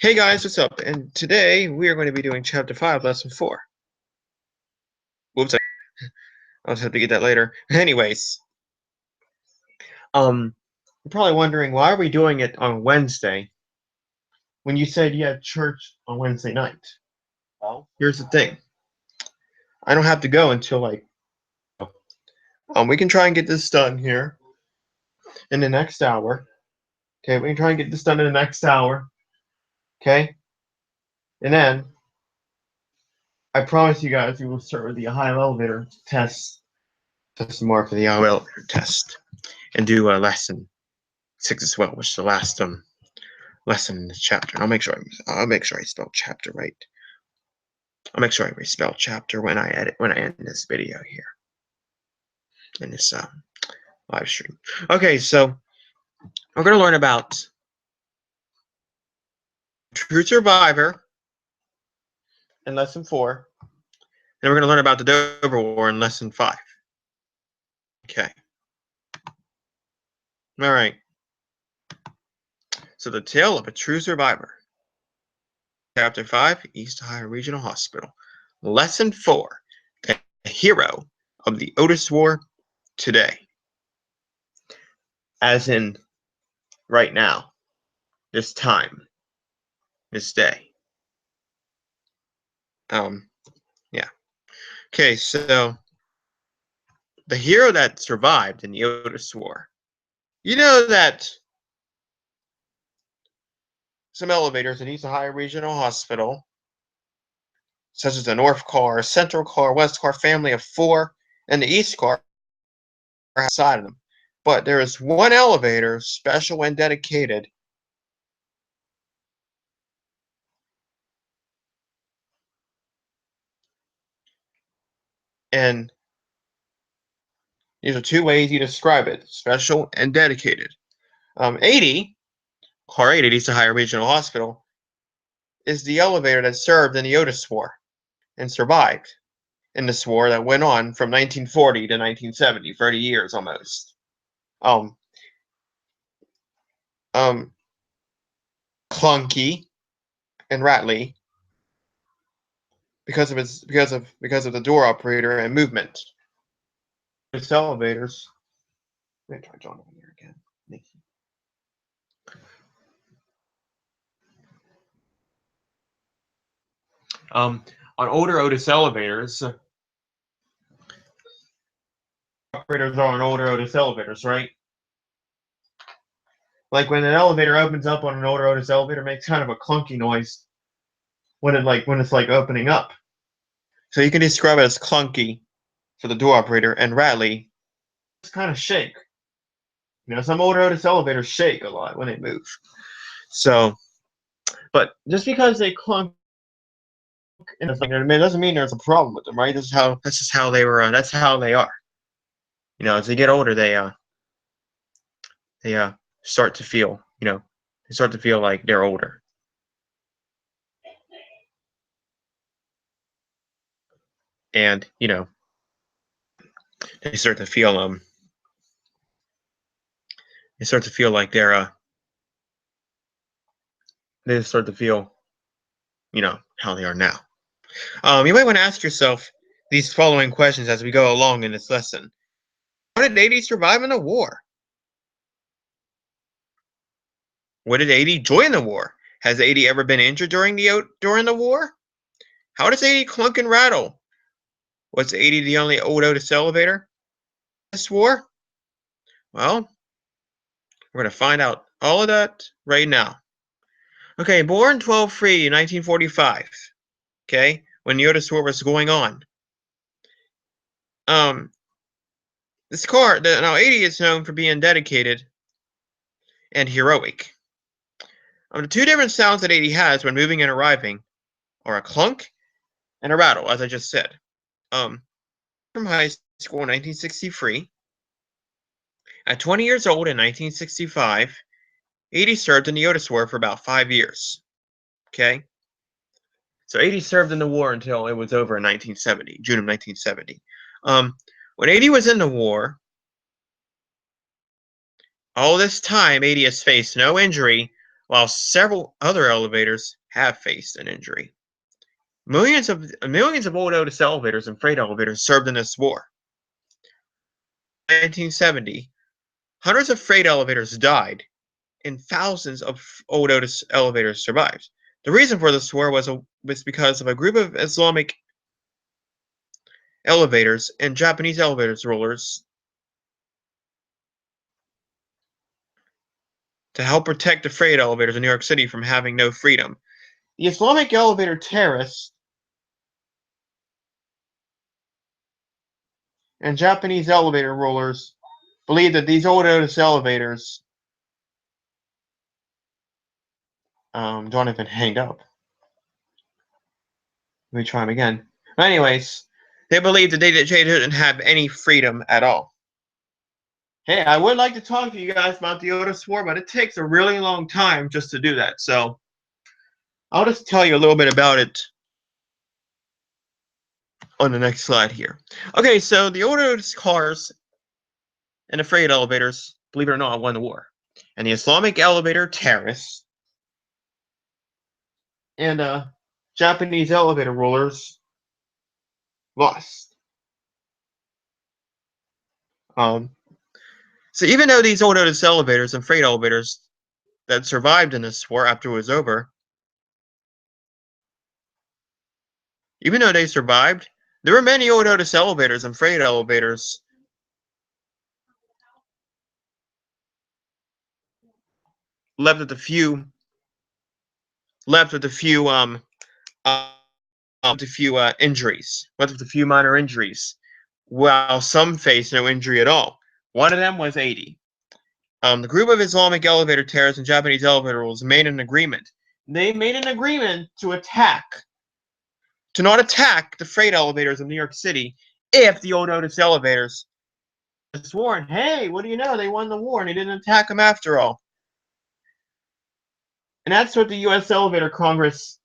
Hey guys, what's up? And today we are going to be doing Chapter 5, Lesson 4. Whoops, I'll just have to get that later. Anyways, you're probably wondering, why are we doing it on Wednesday when you said you had church on Wednesday night? Well, here's the thing. I don't have to go until we can try and get this done here in the next hour. Okay, we can try and get this done in the next hour. Okay? And then I promise you guys we will start with the Ohio elevator test. Test more for the Ohio elevator test. And do a lesson 6 as well, which is the last lesson in this chapter. And I'll make sure I spell chapter right. I'll make sure I spell chapter when I end this video here in this live stream. Okay, so we're going to learn about True Survivor in lesson 4, and we're going to learn about the Dover War in lesson 5. Okay. All right. So the tale of a true survivor. Chapter 5, East Ohio Regional Hospital. Lesson 4, the hero of the Otis War today. As in right now, this time, this day. Yeah. Okay, so the hero that survived in the Otis War. You know that some elevators in East Ohio Regional Hospital, such as the North Car, Central Car, West Car family of 4, and the East Car outside of them. But there is one elevator special and dedicated and these are two ways you describe it: special and dedicated. 80, Car 8 at East Ohio Regional Hospital, is the elevator that served in the Otis War and survived in this war that went on from 1940 to 1970, 30 years almost. Clunky and rattly because of the door operator and movement. Its elevators. Let me try John on here again. On older Otis elevators, operators are on older Otis elevators, right? Like when an elevator opens up on an older Otis elevator, it makes kind of a clunky noise when it's opening up. So you can describe it as clunky for the door operator and rattly. It's kind of shake. You know, some older Otis elevators shake a lot when they move. So, but just because they clunk, it doesn't mean there's a problem with them, right? That's just how they were. That's how they are. You know, as they get older, they start to feel, they start to feel like they're older. And, they start to feel like they start to feel, how they are now. You might want to ask yourself these following questions as we go along in this lesson. How did 80 survive in the war? What did 80 join the war? Has 80 ever been injured during the war? How does 80 clunk and rattle? Was 80 the only old Otis elevator in this war? Well, we're going to find out all of that right now. Okay, born 12/3/1945. Okay, when the Otis War was going on. This car, now 80 is known for being dedicated and heroic. The two different sounds that 80 has when moving and arriving are a clunk and a rattle, as I just said. From high school in 1963. At 20 years old in 1965, 80 served in the Otis War for about 5 years. Okay? So 80 served in the war until it was over in 1970, June of 1970. When 80 was in the war, all this time 80 has faced no injury while several other elevators have faced an injury. Millions of old Otis elevators and freight elevators served in this war. In 1970, hundreds of freight elevators died, and thousands of old Otis elevators survived. The reason for this war was because of a group of Islamic elevators and Japanese elevators rulers to help protect the freight elevators in New York City from having no freedom. The Islamic elevator terrorists and Japanese elevator rulers believed that these old Otis elevators don't even hang up. Let me try them again. But anyways, they believed that they didn't have any freedom at all. Hey, I would like to talk to you guys about the Otis War, but it takes a really long time just to do that. So I'll just tell you a little bit about it on the next slide here. Okay, so the old Otis cars and the freight elevators, believe it or not, won the war. And the Islamic elevator terrorists and Japanese elevator rulers lost. So even though these old Otis elevators and freight elevators that survived in this war after it was over, even though they survived, there were many old Otis elevators and freight elevators left with a few injuries, left with a few minor injuries, while some faced no injury at all. One of them was 80. The group of Islamic elevator terrorists and Japanese elevator rules made an agreement. They made an agreement to not attack the freight elevators of New York City if the old Otis elevators sworn, hey, what do you know? They won the war and they didn't attack them after all. And that's what the U.S. Elevator Congress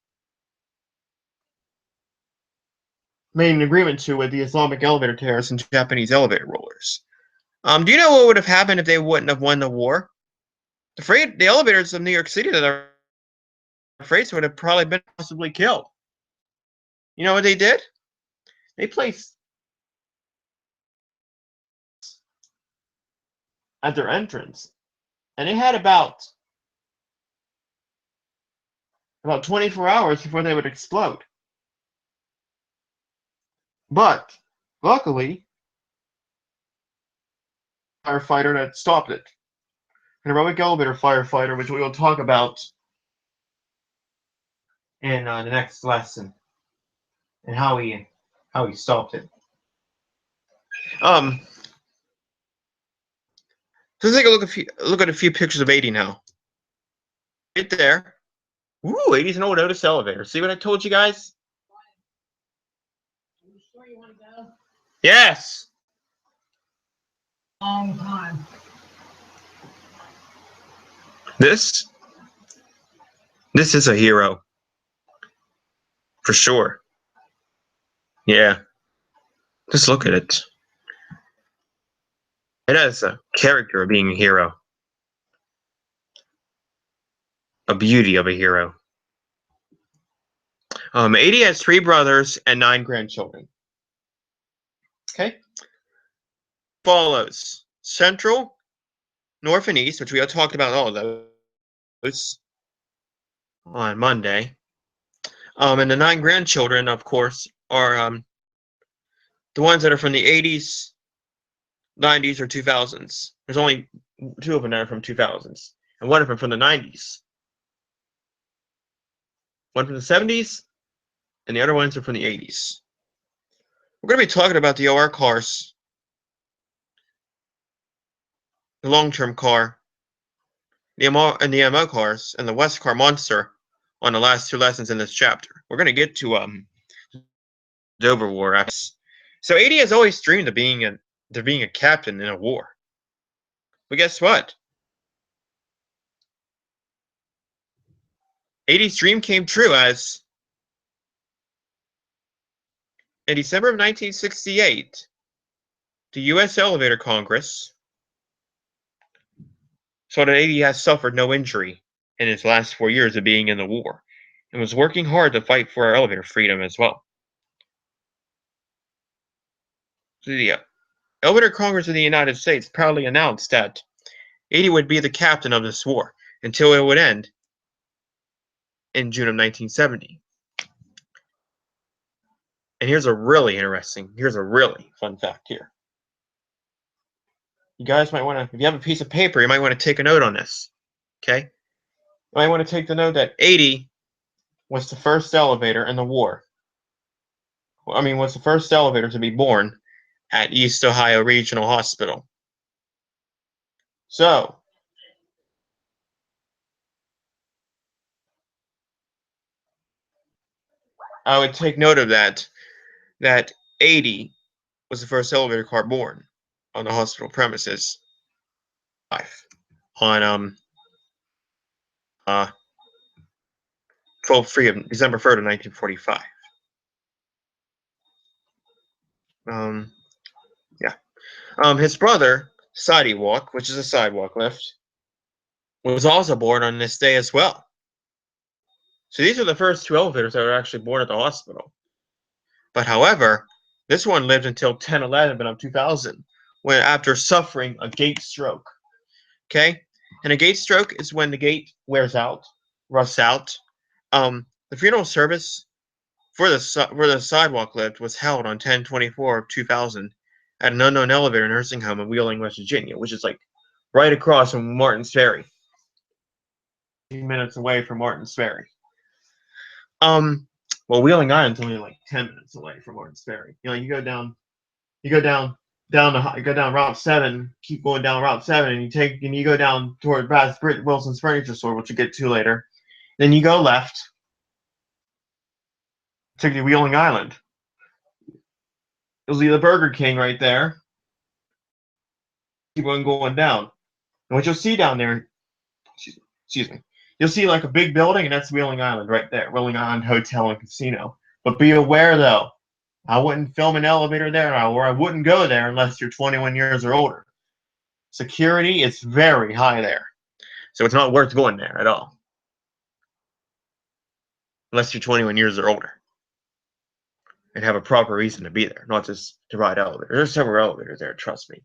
made an agreement to with the Islamic elevator terrorists and Japanese elevator rulers. Do you know what would have happened if they wouldn't have won the war? The elevators of New York City that are freights would have probably been possibly killed. You know what they did? They placed at their entrance, and they had about 24 hours before they would explode. But luckily, firefighter that stopped it, an heroic elevator firefighter, which we will talk about in the next lesson, and how he stopped it. So let's take a look at a few pictures of 80 now. Right there. Ooh, 80's an old Otis elevator. See what I told you guys? Are you sure you want to go? Yes. Long time. This is a hero. For sure. Yeah. Just look at it. It has a character of being a hero. A beauty of a hero. 80 has 3 brothers and 9 grandchildren. Okay. Follows Central, North, and East, which we all talked about all of those on Monday. And the 9 grandchildren, of course, are the ones that are from the 80s, 90s, or 2000s. There's only 2 of them that are from 2000s, and one of them from the 90s. One from the 70s, and the other ones are from the 80s. We're going to be talking about the OR cars, the long-term car, the MO cars, and the West Car Monster on the last 2 lessons in this chapter. We're going to get to Dover War. So 80 has always dreamed of being a captain in a war. But guess what? 80's dream came true as in December of 1968, the U.S. Elevator Congress saw that 80 has suffered no injury in his last 4 years of being in the war, and was working hard to fight for our elevator freedom as well. So the Elevator Congress of the United States proudly announced that 80 would be the captain of this war until it would end in June of 1970. And here's a really fun fact here. You guys might want to, if you have a piece of paper, you might want to take a note on this. Okay? You might want to take the note that 80 was the first elevator in the war. Was the first elevator to be born at East Ohio Regional Hospital. So, I would take note of that 80 was the first elevator car born on the hospital premises on 12 of December 3rd of 1945. His brother, Sidewalk, which is a sidewalk lift, was also born on this day as well. So these are the first two elevators that were actually born at the hospital. But however, this one lived until 10/11 of 2000, when after suffering a gate stroke. Okay? And a gate stroke is when the gate wears out, rusts out. The funeral service for the sidewalk lift was held on 10/24 of 2000 at an unknown elevator nursing home in Wheeling, West Virginia, which is like right across from Martins Ferry. 15 minutes away from Martins Ferry. Well, Wheeling Island's only like 10 minutes away from Martins Ferry. You go down Route 7, keep going down Route 7, and you go down toward Brad Wilson's Furniture Store, which we'll get to later. Then you go left, take you to Wheeling Island. You'll see the Burger King right there. Keep on going down. And what you'll see down there, excuse me, you'll see like a big building, and that's Wheeling Island right there, Wheeling Island Hotel and Casino. But be aware, though, I wouldn't film an elevator there, or I wouldn't go there unless you're 21 years or older. Security is very high there, so it's not worth going there at all, unless you're 21 years or older and have a proper reason to be there, not just to ride elevators. There's several elevators there, trust me,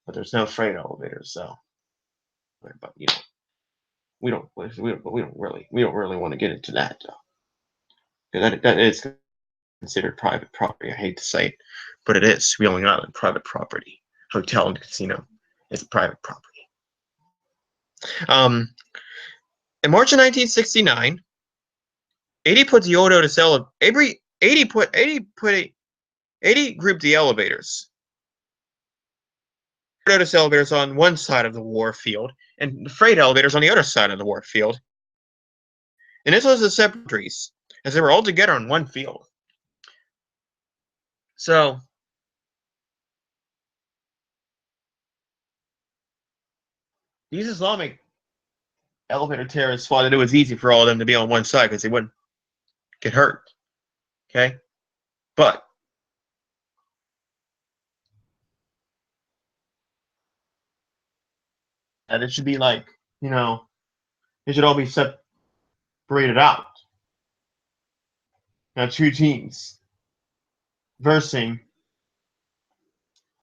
but there's no freight elevators, so. But we don't really want to get into that, though. That is considered private property. I hate to say it, but it is. Wheeling Island, private property. Hotel and casino is private property. In March of 1969, 80 put the old Otis elevator. 80 grouped the elevators. Otis elevators on one side of the war field, and the freight elevators on the other side of the war field. And this was the separate, as they were all together on one field. So, these Islamic elevator terrorists thought that it was easy for all of them to be on one side because they wouldn't get hurt. Okay? But and it should be like, it should all be separated out. Now, two teams versing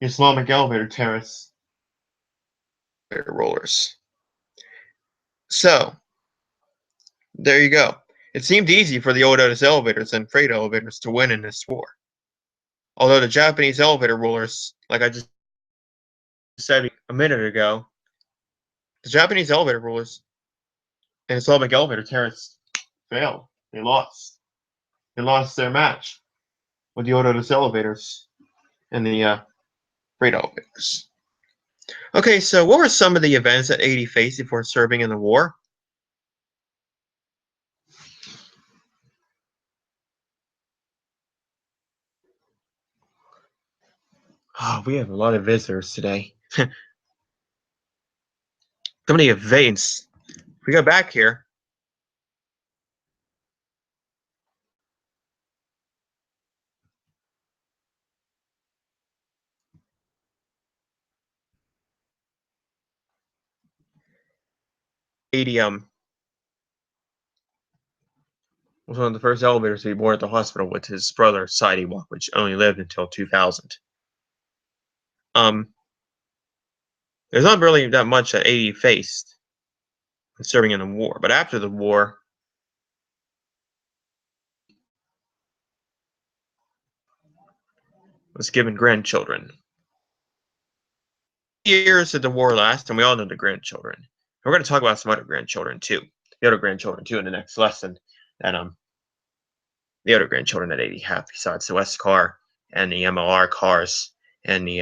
Islamic elevator terrorists, rollers. So, there you go. It seemed easy for the old Otis elevators and freight elevators to win in this war. Although the Japanese elevator rulers, like I just said a minute ago, the Japanese elevator rulers and Islamic elevator terrorists failed. They lost. They lost their match with the old Otis elevators and the freight elevators. Okay, so what were some of the events that 80 faced before serving in the war? Oh, we have a lot of visitors today. So many events. We go back here. was one of the first elevators to be born at the hospital with his brother, Sidewalk, which only lived until 2000. There's not really that much that 80 faced serving in the war, but after the war, was given grandchildren. Years did the war last, and we all know the grandchildren. And we're going to talk about some other grandchildren too. The other grandchildren too in the next lesson. And the other grandchildren that 80 have, besides the West car and the MLR cars and the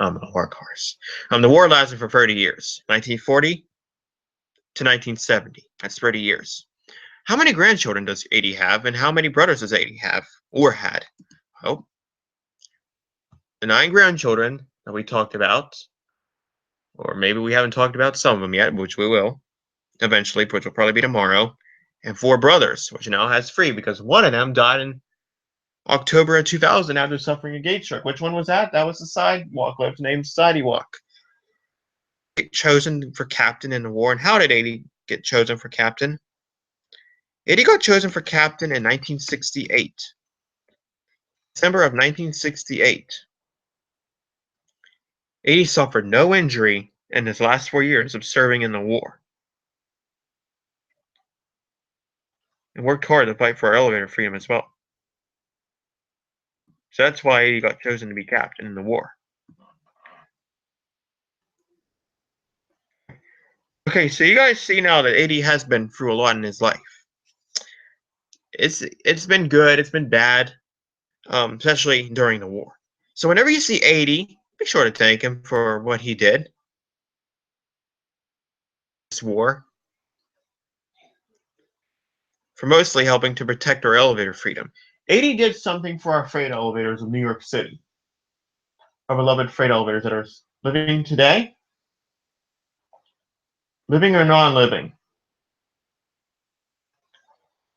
MLR cars. The war lasted for 30 years, 1940 to 1970. That's 30 years. How many grandchildren does 80 have, and how many brothers does 80 have or had? Well, the 9 grandchildren that we talked about, or maybe we haven't talked about some of them yet, which we will eventually, which will probably be tomorrow, and 4 brothers, which now has 3 because one of them died in October of 2000 after suffering a gate stroke. Which one was that? That was the Sidewalk, left named Sidewalk. Chosen for captain in the war. And how did 80 get chosen for captain? 80 got chosen for captain in 1968. December of 1968. 80 suffered no injury in his last 4 years of serving in the war. And worked hard to fight for our elevator freedom as well. So that's why 80 got chosen to be captain in the war. Okay, so you guys see now that 80 has been through a lot in his life. It's been good, it's been bad, especially during the war. So whenever you see 80, be sure to thank him for what he did. This war. For mostly helping to protect our elevator freedom. 80 did something for our freight elevators of New York City. Our beloved freight elevators that are living today. Living or non-living.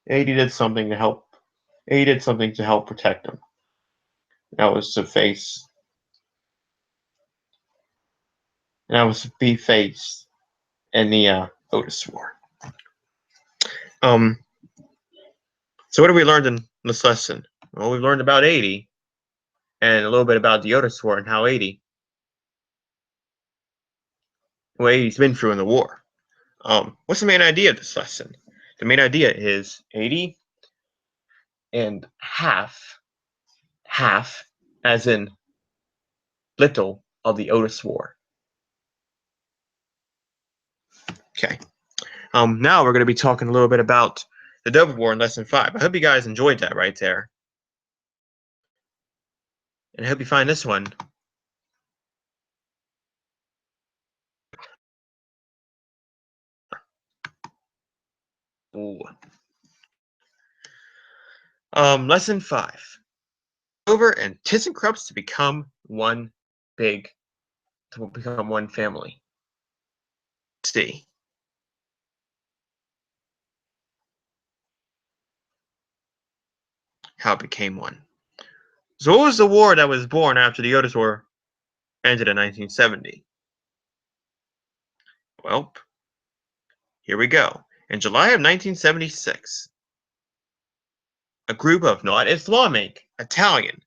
80 did something to help. 80 did something to help protect them. That was to face. And that was to be faced in the Otis War. So what have we learned in this lesson? Well, we've learned about 80 and a little bit about the Otis War and how 80's been through in the war. What's the main idea of this lesson? The main idea is 80 and half, as in little, of the Otis War. Okay. Now we're going to be talking a little bit about the Dover War in lesson 5. I hope you guys enjoyed that right there. And I hope you find this one ooh. Lesson 5. Dover and ThyssenKrupp to become one family. Let's see. How it became one. So what was the war that was born after the Otis War ended in 1970? Well, here we go. In July of 1976, a group of not Islamic, Italian,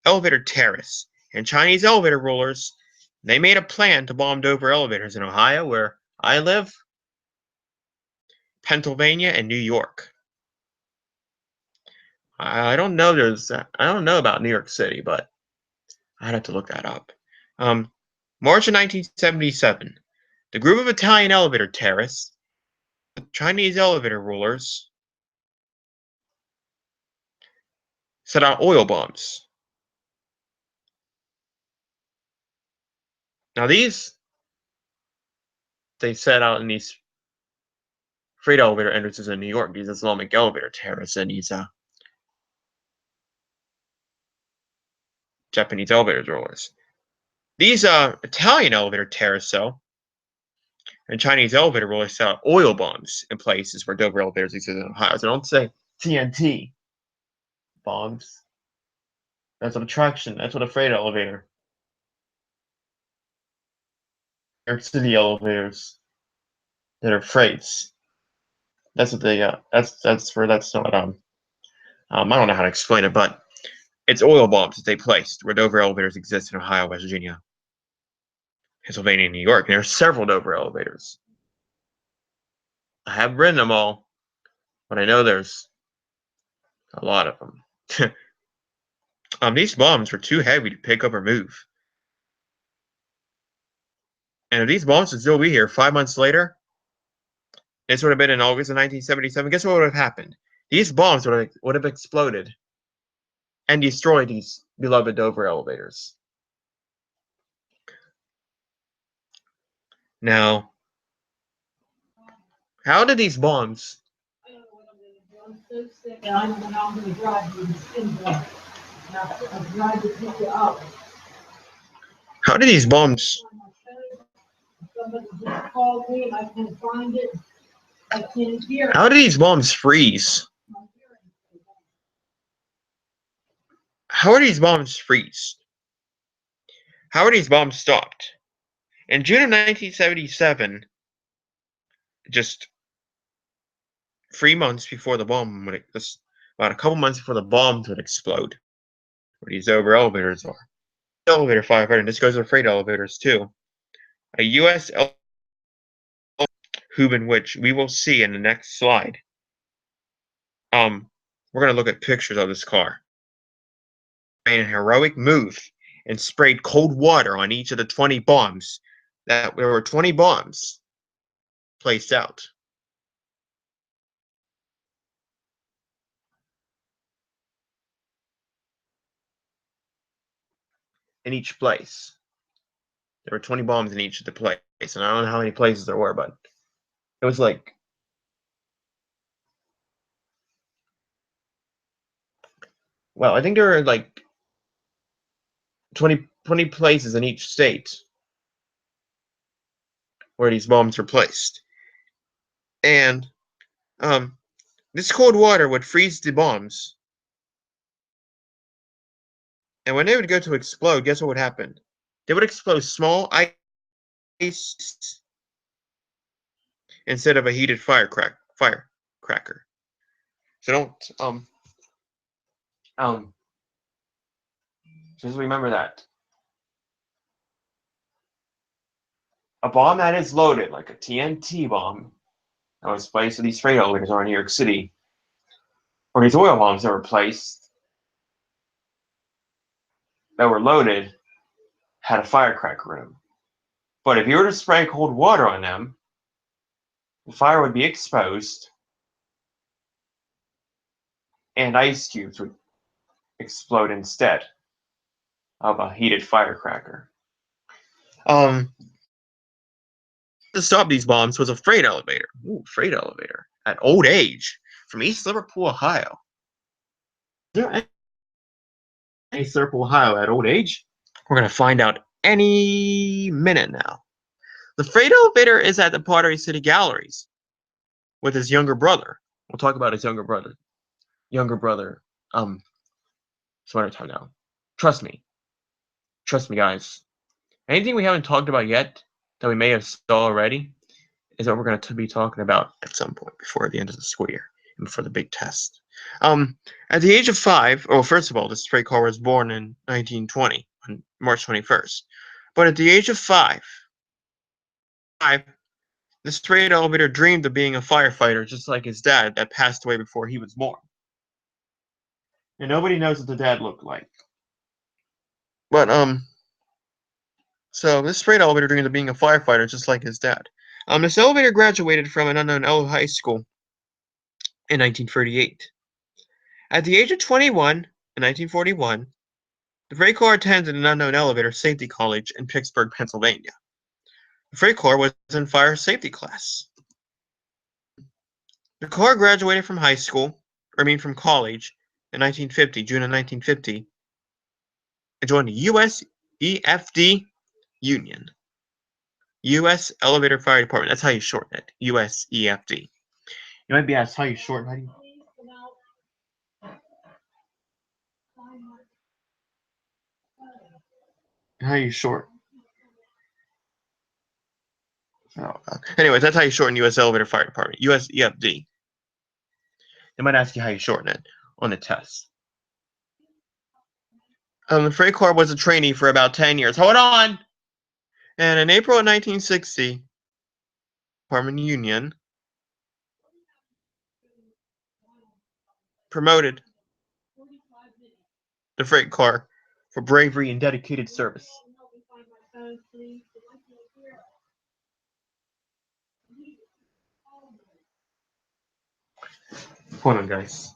elevator terrorists and Chinese elevator rulers, they made a plan to bomb Dover elevators in Ohio, where I live, Pennsylvania, and New York. I don't know about New York City, but I'd have to look that up. March of 1977, the group of Italian elevator terrorists, Chinese elevator rulers, set out oil bombs. Now they set out in these freight elevator entrances in New York, these Islamic elevator terrorists and these Japanese elevator rulers. These Italian elevator terrorists, though, and Chinese elevator rulers set out oil bombs in places where Dover elevators exist in Ohio. So don't say TNT bombs. That's an attraction. That's what a freight elevator. New York City elevators that are freights. That's what they that's not I don't know how to explain it, but it's oil bombs that they placed where Dover elevators exist in Ohio, West Virginia, Pennsylvania, and New York. And there are several Dover elevators. I haven't written them all, but I know there's a lot of them. These bombs were too heavy to pick up or move. And if these bombs would still be here 5 months later, this would have been in August of 1977, guess what would have happened? These bombs would have exploded and destroyed these beloved Dover elevators. Now, how did these bombs? I'm so sick, and I don't know how I'm going to drive you. It's in there. I'll drive to pick you up. How did these bombs? Somebody just called me, and I can't find it. I can't hear it. How did these bombs freeze? How are these bombs freeze? How are these bombs stopped? In June of 1977, just 3 months before the bomb would, about a couple months before the bombs would explode, where these Dover elevators are. Elevator firefighter, and this goes with freight elevators too. A U.S. Hubin, which we will see in the next slide. We're going to look at pictures of this car. Made a heroic move and sprayed cold water on each of the 20 bombs. There were 20 bombs placed out. In each place. There were 20 bombs in each of the places. And I don't know how many places there were, but it was like, well, I think there were like 20 places in each state where these bombs were placed. And this cold water would freeze the bombs. And when they would go to explode, guess what would happen? They would explode small ice instead of a heated firecracker. So don't just remember that. A bomb that is loaded, like a TNT bomb, that was placed in these freight elevators around New York City, or these oil bombs that were placed, that were loaded, had a firecracker in them. But if you were to spray cold water on them, the fire would be exposed, and ice cubes would explode instead of a heated firecracker. To stop these bombs was a freight elevator. Ooh, freight elevator. At Old Age from East Liverpool, Ohio. Is there any East Liverpool, Ohio at Old Age? We're going to find out any minute now. The freight elevator is at the Pottery City Galleries with his younger brother. We'll talk about his younger brother. Some other time now. Trust me, guys. Anything we haven't talked about yet that we may have saw already is what we're going to be talking about at some point before the end of the school year and before the big test. At the age of 5, first of all, this freight car was born in 1920 on March 21st. But at the age of 5, this freight elevator dreamed of being a firefighter, just like his dad that passed away before he was born. And nobody knows what the dad looked like. But so this freight elevator dreamed of being a firefighter, just like his dad. This elevator graduated from an unknown high school in 1938. At the age of 21, in 1941, the freight car attended an unknown elevator safety college in Pittsburgh, Pennsylvania. The freight car was in fire safety class. The car graduated from from college in 1950, June of 1950, and joined the U.S. EFD Union. U.S. Elevator Fire Department. That's how you shorten it. U.S. EFD. You might be asked how you shorten. How you short? Oh, anyways, that's how you shorten U.S. Elevator Fire Department. U.S. EFD. They might ask you how you shorten it on the test. The freight car was a trainee for about 10 years. Hold on! And in April of 1960, Department Union promoted the freight car for bravery and dedicated service. Hold on, guys.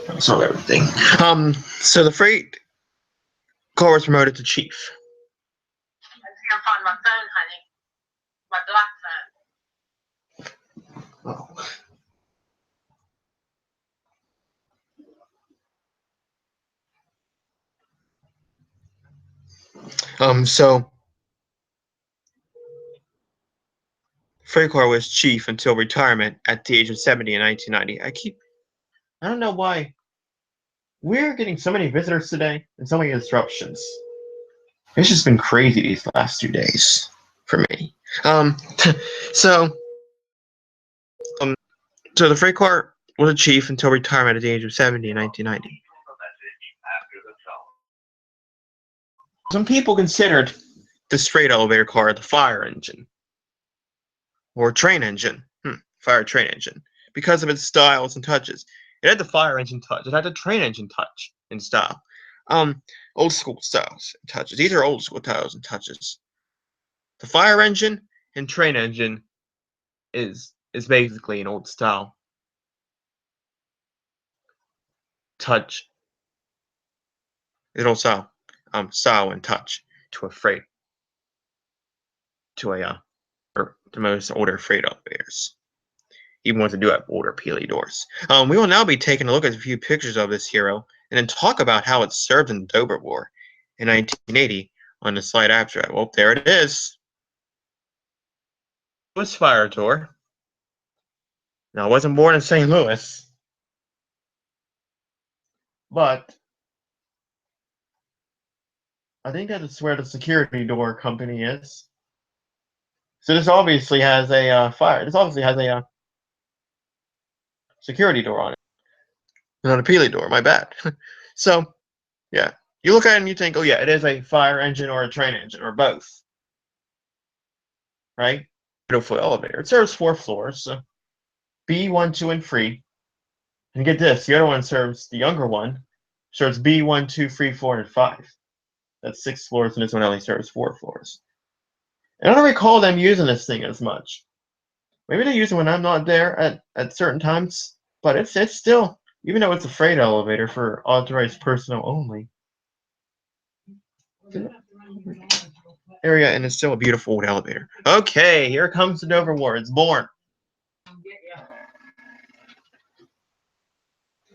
That's not everything. So the freight car was promoted to chief. I can't find my phone, honey. My black phone. Oh. So freight car was chief until retirement at the age of 70 in 1990. I don't know why. We're getting so many visitors today and so many disruptions. It's just been crazy these last 2 days for me. So the freight car was a chief until retirement at the age of 70 in 1990. Some people considered this freight elevator car the fire engine or train engine, fire train engine, because of its styles and touches. It had the fire engine touch. It had the train engine touch and style. Old school styles and touches. These are old school styles and touches. The fire engine and train engine is basically an old style touch. An old style and touch to a freight, to most older freight elevators. Even ones that do have older peely doors. We will now be taking a look at a few pictures of this hero and then talk about how it served in the Dover War in 1980 on the slide after that. Well, there it is. Louis Fire Door. Now, I wasn't born in St. Louis, but I think that's where the security door company is. So this obviously has a This obviously has a security door on it. Not a peely door, my bad. So, yeah. You look at it and you think, oh yeah, it is a fire engine or a train engine or both. Right? Beautiful elevator. It serves 4 floors. So B, 1, 2, and 3. And get this, the other one serves the younger one. Serves B, 1, 2, 3, 4, and 5. That's 6 floors, and this one only serves 4 floors. And I don't recall them using this thing as much. Maybe they use it when I'm not there at certain times, but it's still, even though it's a freight elevator for authorized personnel only, area, and it's still a beautiful old elevator. Okay, here comes the Dover War. It's born.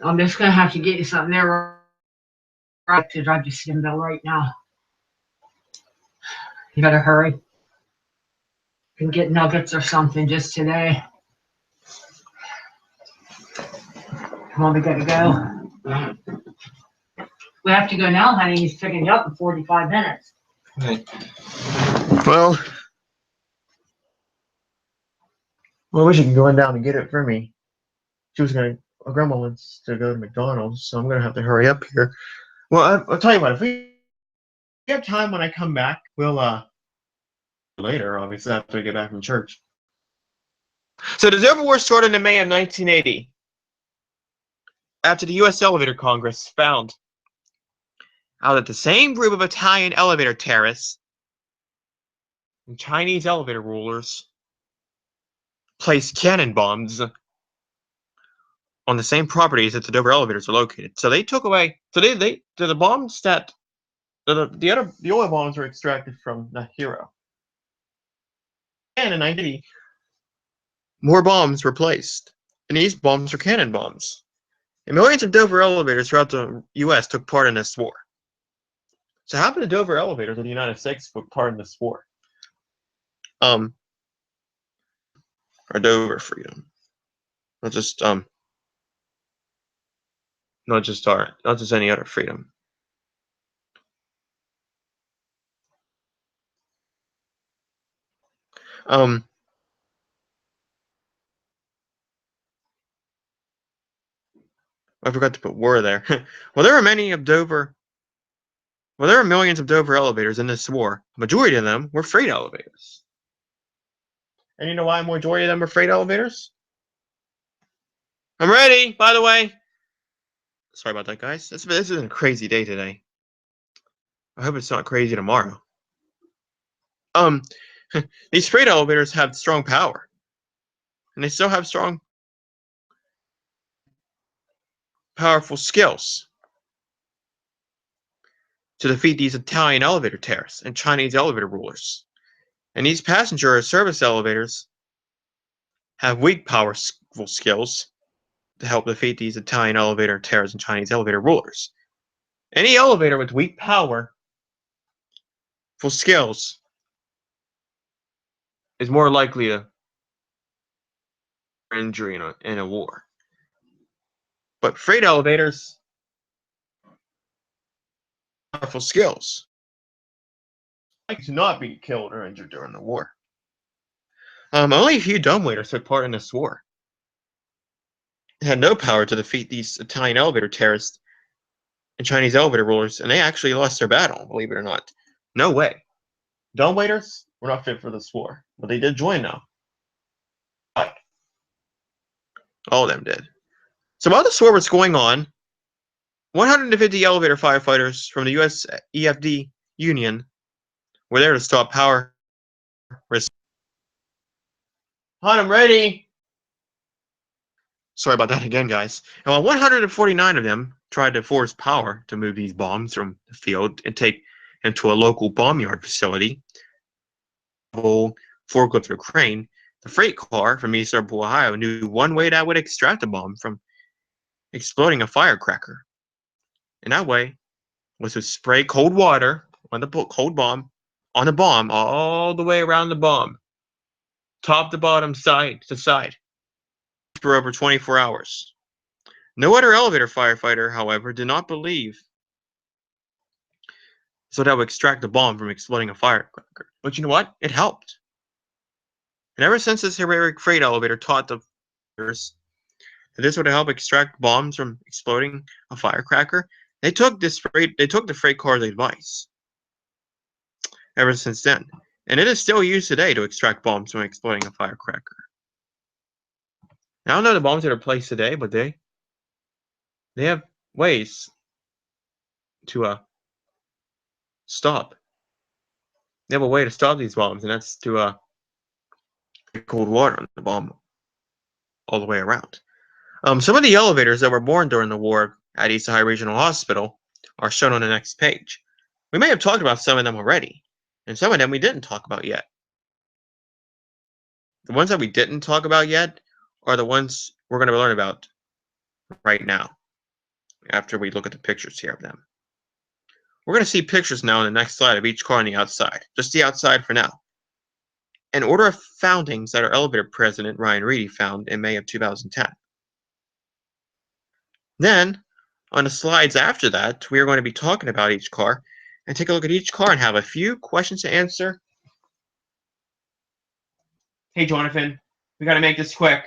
I'm just gonna have to get you something there right to drive to Stinville right now. You better hurry. Can get nuggets or something just today. Come on, we gotta go. We have to go now, honey. He's picking you up in 45 minutes. Right. Well, I wish you could go on down and get it for me. Grandma wants to go to McDonald's, so I'm gonna have to hurry up here. Well, I'll tell you what, if we have time when I come back, we'll later, obviously, after we get back from church. So the Dover War started in May of 1980, after the U.S. Elevator Congress found out that the same group of Italian elevator terrorists and Chinese elevator rulers placed cannon bombs on the same properties that the Dover elevators are located. So they took away. So the bombs that the oil bombs were extracted from the hero. And in 1980, more bombs were placed, and these bombs were cannon bombs. And millions of Dover elevators throughout the U.S. took part in this war. So how did the Dover elevators in the United States took part in this war? Our Dover freedom. Not just not just any other freedom. I forgot to put war there. Well, there are many of Dover. Well, there are millions of Dover elevators in this war. A majority of them were freight elevators. And you know why a majority of them were freight elevators? I'm ready, by the way. Sorry about that, guys. This has been a crazy day today. I hope it's not crazy tomorrow. These freight elevators have strong power. And they still have strong, powerful skills to defeat these Italian elevator terrorists and Chinese elevator rulers. And these passenger service elevators have weak powerful skills to help defeat these Italian elevator terrorists and Chinese elevator rulers. Any elevator with weak powerful skills is more likely to injury in a war. But freight elevators have powerful skills to not be killed or injured during the war. Only a few dumbwaiters took part in this war. They had no power to defeat these Italian elevator terrorists and Chinese elevator rulers, and they actually lost their battle, believe it or not. No way. Dumbwaiters were not fit for this war, but they did join now. All of them did. So while this war was going on, 150 elevator firefighters from the US EFD Union were there to stop power risk. I'm ready. Sorry about that again, guys. And while 149 of them tried to force power to move these bombs from the field and take them to a local bomb yard facility, forklift or crane, the freight car from East Liverpool, Ohio, knew one way that would extract a bomb from exploding a firecracker. And that way was to spray cold water on the cold bomb on the bomb all the way around the bomb, top to bottom, side to side, for over 24 hours. No other elevator firefighter, however, did not believe so that would extract the bomb from exploding a firecracker. But you know what? It helped. And ever since this heroic freight elevator taught the firefighters that this would help extract bombs from exploding a firecracker, they took the freight car's advice. Ever since then, and it is still used today to extract bombs from exploding a firecracker. I don't know the bombs that are placed today, but they have ways to stop. They have a way to stop these bombs, and that's to cold water on the bomb all the way around. Some of the elevators that were born during the war at East Ohio Regional Hospital are shown on the next page. We may have talked about some of them already, and some of them we didn't talk about yet. The ones that we didn't talk about yet are the ones we're going to learn about right now, after we look at the pictures here of them. We're going to see pictures now on the next slide of each car on the outside, just the outside for now. An order of foundings that our elevator president, Ryan Reedy, found in May of 2010. Then, on the slides after that, we are going to be talking about each car and take a look at each car and have a few questions to answer. Hey, Jonathan, we got to make this quick.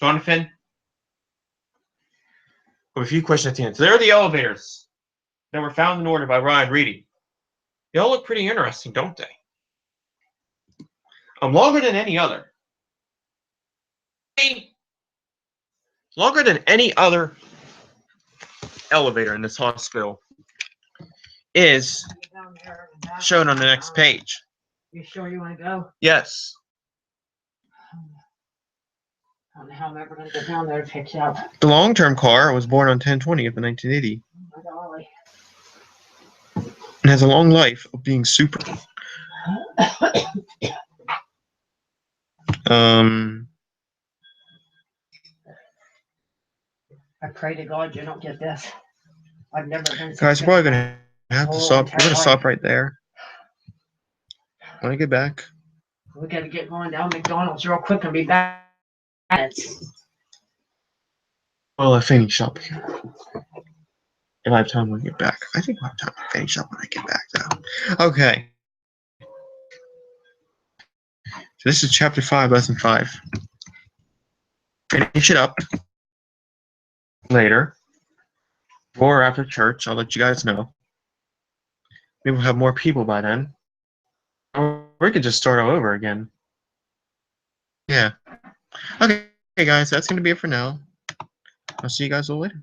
Jonathan? We have a few questions to answer. There are the elevators that were found in order by Ryan Reedy. They all look pretty interesting, don't they? Longer than any other. Longer than any other elevator in this hospital is shown on the next page. You sure you want to go? Yes. I don't know how I'm ever going to get down there to pick you up. The long-term car was born on 10/20 of 1980 Oh, my golly. and has a long life of being super. I pray to God you don't get this. I've never been. Guys, we're probably gonna have to stop. We're gonna stop right there. When I get back, We gotta get going down McDonald's real quick and be back. Well, I finish up here. If I have time when I get back. I think I'll have time to finish up when I get back, though. Okay. So this is chapter 5, lesson 5. Finish it up later. Or after church. I'll let you guys know. Maybe we'll have more people by then. Or we could just start all over again. Yeah. Okay, guys, that's going to be it for now. I'll see you guys all later.